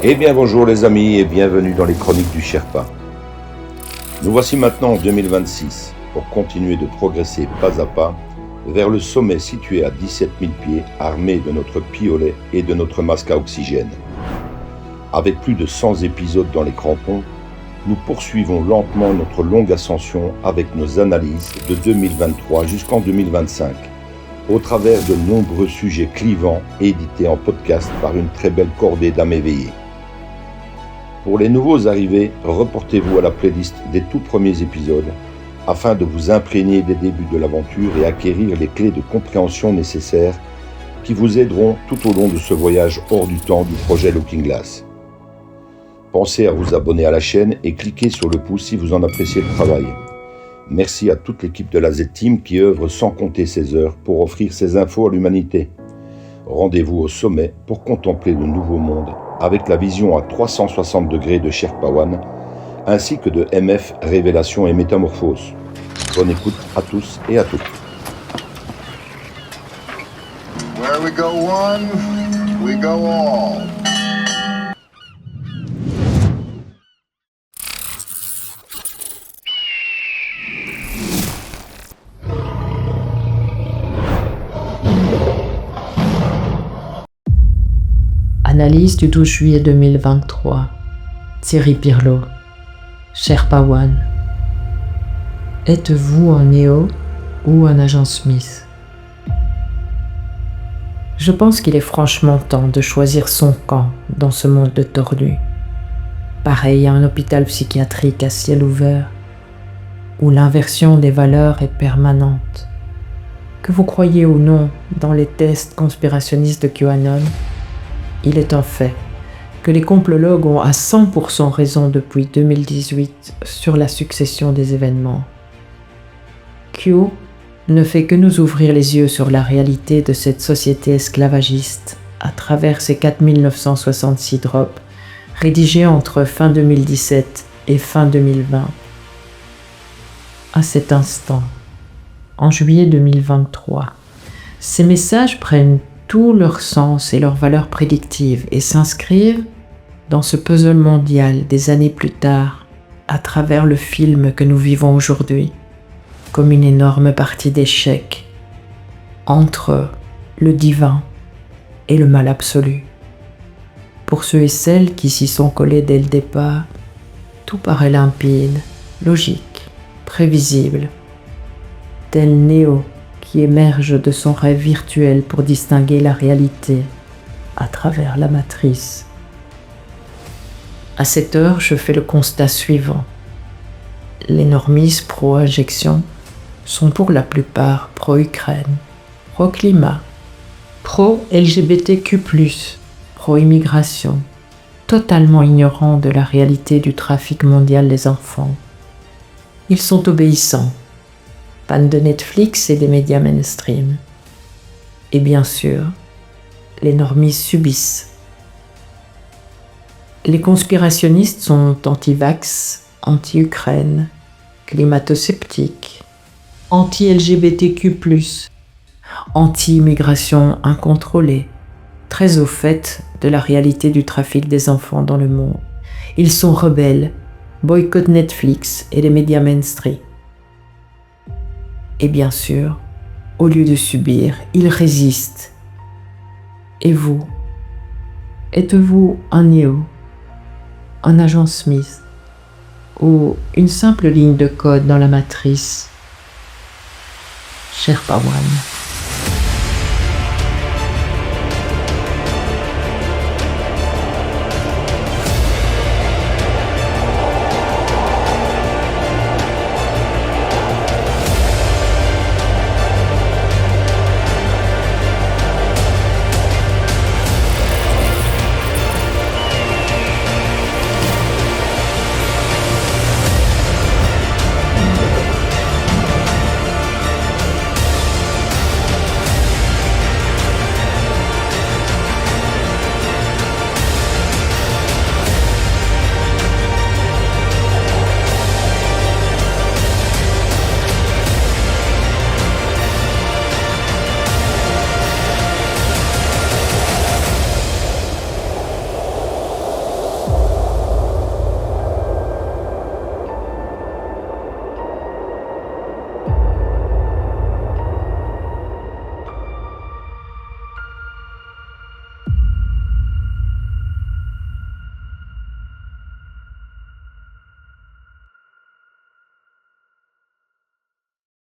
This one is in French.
Eh bien bonjour les amis et bienvenue dans les chroniques du Sherpa. Nous voici maintenant en 2026 pour continuer de progresser pas à pas vers le sommet situé à 17 000 pieds armé de notre piolet et de notre masque à oxygène. Avec plus de 100 épisodes dans les crampons, nous poursuivons lentement notre longue ascension avec nos analyses de 2023 jusqu'en 2025 au travers de nombreux sujets clivants édités en podcast par une très belle cordée d'âmes éveillées. Pour les nouveaux arrivés, reportez-vous à la playlist des tout premiers épisodes afin de vous imprégner des débuts de l'aventure et acquérir les clés de compréhension nécessaires qui vous aideront tout au long de ce voyage hors du temps du projet Looking Glass. Pensez à vous abonner à la chaîne et cliquez sur le pouce si vous en appréciez le travail. Merci à toute l'équipe de la Z-Team qui œuvre sans compter ses heures pour offrir ces infos à l'humanité. Rendez-vous au sommet pour contempler le nouveau monde avec la vision à 360 degrés de Sherpa One ainsi que de MF Révélation et Métamorphose. Bonne écoute à tous et à toutes. Where we go one, we go all. Analyse du 12 juillet 2023. Thierry Pirlot. Sherpa One. Êtes-vous un Néo ou un agent Smith? Je pense qu'il est franchement temps de choisir son camp dans ce monde de tordus. Pareil à un hôpital psychiatrique à ciel ouvert, où l'inversion des valeurs est permanente. Que vous croyez ou non dans les tests conspirationnistes de QAnon, il est un fait que les complologues ont à 100% raison depuis 2018 sur la succession des événements. Q ne fait que nous ouvrir les yeux sur la réalité de cette société esclavagiste à travers ses 4966 drops rédigés entre fin 2017 et fin 2020. À cet instant, en juillet 2023, ces messages prennent tout leur sens et leur valeur prédictive et s'inscrivent dans ce puzzle mondial des années plus tard à travers le film que nous vivons aujourd'hui comme une énorme partie d'échecs entre le divin et le mal absolu. Pour ceux et celles qui s'y sont collés dès le départ, tout paraît limpide, logique, prévisible, tel Néo qui émerge de son rêve virtuel pour distinguer la réalité à travers la matrice. À cette heure, je fais le constat suivant. Les normies pro-injection sont pour la plupart pro-Ukraine, pro-climat, pro-LGBTQ+, pro-immigration, totalement ignorants de la réalité du trafic mondial des enfants. Ils sont obéissants, fans de Netflix et des médias mainstream. Et bien sûr, les normies subissent. Les conspirationnistes sont anti-vax, anti-Ukraine, climato-sceptiques, anti-LGBTQ+, anti-immigration incontrôlée, très au fait de la réalité du trafic des enfants dans le monde. Ils sont rebelles, boycottent Netflix et les médias mainstream. Et bien sûr, au lieu de subir, ils résistent. Et vous, êtes-vous un Néo, un agent Smith ou une simple ligne de code dans la matrice? Sherpa One.